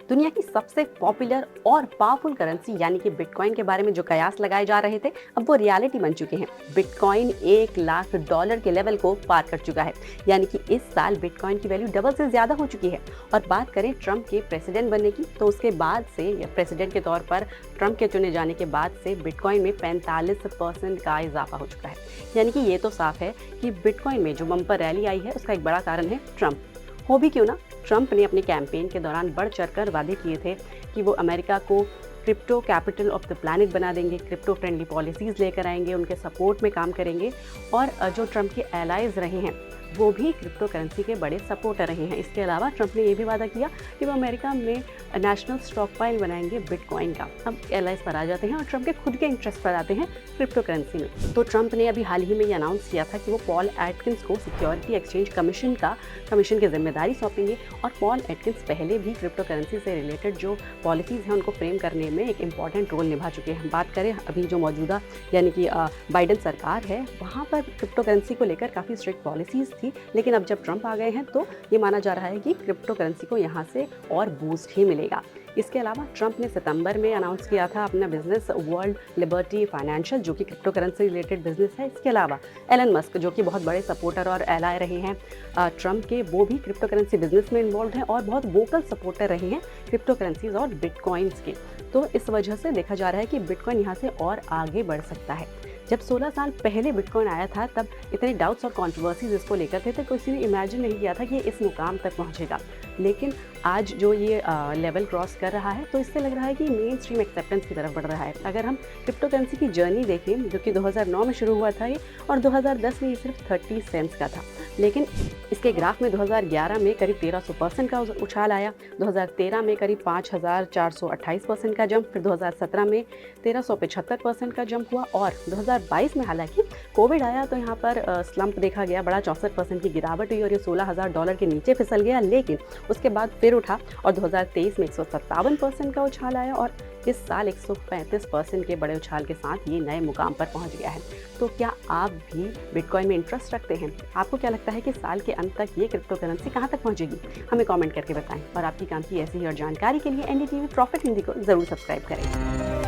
दुनिया की सबसे पॉपुलर और पावरफुल करेंसी यानी कि बिटकॉइन के बारे में जो कयास लगाए जा रहे थे, अब वो रियलिटी बन चुके हैं। बिटकॉइन $1 लाख के लेवल को पार कर चुका है, यानी कि इस साल बिटकॉइन की वैल्यू डबल से ज्यादा हो चुकी है। और बात करें ट्रंप के प्रेसिडेंट बनने की, तो उसके बाद से प्रेसिडेंट के तौर पर ट्रंप के चुने जाने के बाद से बिटकॉइन में 45% का इजाफा हो चुका है। यानी कि ये तो साफ है कि बिटकॉइन में जो बम्पर रैली आई है उसका एक बड़ा कारण है ट्रंप। हो भी क्यों ना, ट्रंप ने अपने कैंपेन के दौरान बढ़ चढ़कर वादे किए थे कि वो अमेरिका को crypto capital of the planet बना देंगे, क्रिप्टो फ्रेंडली पॉलिसीज़ लेकर आएंगे, उनके सपोर्ट में काम करेंगे। और जो ट्रंप के एलाइज रहे हैं वो भी क्रिप्टो करेंसी के बड़े सपोर्टर रहे हैं। इसके अलावा ट्रंप ने ये भी वादा किया कि वो अमेरिका में नेशनल स्टॉक पाइल बनाएंगे बिटकॉइन का। अब एलाइज पर आ जाते हैं और ट्रंप के खुद के इंटरेस्ट पर आते हैं क्रिप्टो करेंसी में। तो ट्रंप ने अभी हाल ही में ये अनाउंस किया था कि वो पॉल एटकिंस को सिक्योरिटी एक्सचेंज कमीशन की जिम्मेदारी सौंपेंगे। और पॉल एटकिंस पहले भी क्रिप्टो करेंसी से रिलेटेड जो पॉलिसीज़ हैं उनको फ्रेम करने में एक इंपॉर्टेंट रोल निभा चुके हैं। बात करें अभी जो मौजूदा यानी कि बाइडन सरकार है, वहाँ पर क्रिप्टो करेंसी को लेकर काफ़ी स्ट्रिक्ट पॉलिसीज़ थी, लेकिन अब जब ट्रंप आ गए हैं तो ये माना जा रहा है कि क्रिप्टो करेंसी को यहाँ से और बूस्ट ही मिलेगा। इसके अलावा ट्रंप ने सितंबर में अनाउंस किया था अपना बिजनेस वर्ल्ड लिबर्टी फाइनेंशियल, जो कि क्रिप्टो करेंसी रिलेटेड बिजनेस है। इसके अलावा एलन मस्क, जो कि बहुत बड़े सपोर्टर और एलाय रहे हैं ट्रंप के, वो भी क्रिप्टो करेंसी बिजनेस में इन्वॉल्व हैं और बहुत वोकल सपोर्टर रहे हैं क्रिप्टो करेंसीज और बिटकॉइंस के। तो इस वजह से देखा जा रहा है कि बिटकॉइन यहाँ से और आगे बढ़ सकता है। जब 16 साल पहले बिटकॉइन आया था तब इतने डाउट्स और कंट्रोवर्सीज इसको लेकर थे, तो किसी ने इमेजिन नहीं किया था कि ये इस मुकाम तक पहुंचेगा। लेकिन आज जो ये लेवल क्रॉस कर रहा है, तो इससे लग रहा है कि मेन स्ट्रीम एक्सेप्टेंस की तरफ बढ़ रहा है। अगर हम क्रिप्टो करेंसी की जर्नी देखें, जो कि 2009 में शुरू हुआ था ये, और 2010 में ये सिर्फ 30 सेंट्स का था, लेकिन इसके ग्राफ में 2011 में करीब 1300% का उछाल आया, 2013 में करीब 5428% का जंप, फिर 2017 में 1375% का जंप हुआ, और 2022 में हालांकि कोविड आया तो यहाँ पर स्लंप देखा गया, बड़ा 64% की गिरावट हुई और ये $16,000 के नीचे फिसल गया। लेकिन उसके बाद फिर उठा और 2023 में 157% का उछाल आया और इस साल 135% के बड़े उछाल के साथ ये नए मुकाम पर पहुंच गया है। तो क्या आप भी बिटकॉइन में इंटरेस्ट रखते हैं? आपको क्या लगता है कि साल के अंत तक ये क्रिप्टो करेंसी कहां तक पहुंचेगी? हमें कमेंट करके बताएं। और आपकी काम की ऐसी ही और जानकारी के लिए एनडीटीवी प्रॉफिट हिंदी को जरूर सब्सक्राइब करें।